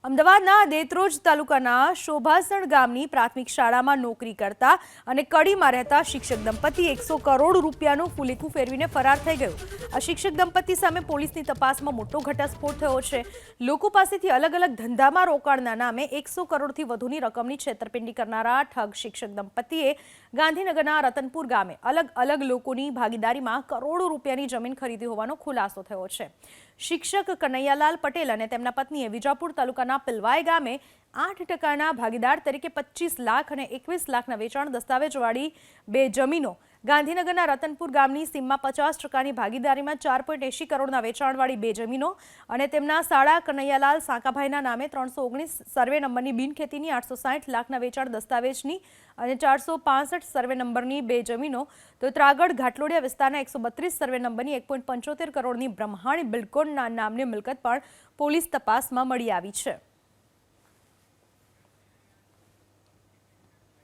અમદાવાદના દેત્રોજ તાલુકાના શોભાસણ ગામની પ્રાથમિક શાળામાં નોકરી કરતા અને કડીમાં રહેતા શિક્ષક દંપતી 100 કરોડ રૂપિયાનું ફુલેકું ફેરવીને ફરાર થઈ ગયું. આ શિક્ષક દંપતી સામે પોલીસની તપાસમાં મોટો ઘટસ્ફોટ થયો છે. લોકો પાસેથી અલગ અલગ ધંધામાં રોકાણના નામે 100 કરોડથી વધુની રકમની છેતરપિંડી કરનારા ઠગ શિક્ષક દંપતીએ ગાંધીનગરના રતનપુર ગામે અલગ અલગ લોકોની ભાગીદારીમાં કરોડો રૂપિયાની જમીન ખરીદી હોવાનો ખુલાસો થયો છે. શિક્ષક કનૈયાલાલ પટેલ અને તેમના પત્નીએ વિજાપુર તાલુકાના પિલવાઈ ગામે 8% ભાગીદાર તરીકે 25 લાખ અને 21 લાખના વેચાણ દસ્તાવેજવાળી બે જમીનો, ગાંધીનગરના રતનપુર ગામની સીમમાં 50%ની ભાગીદારીમાં 4.80 કરોડના વેચાણવાળી બે જમીનો અને તેમના સાળા કનૈયાલાલ સાંકાભાઈના નામે 319 સર્વે નંબરની બિનખેતીની 860 લાખના વેચાણ દસ્તાવેજની અને 465 સર્વે નંબરની બે જમીનો, તો ત્રાગડ ઘાટલોડિયા વિસ્તારના 132 સર્વે નંબરની 1.75 કરોડની બ્રહ્માણી બિલ્ડકોનના નામની મિલકત પણ પોલીસ તપાસમાં મળી આવી છે.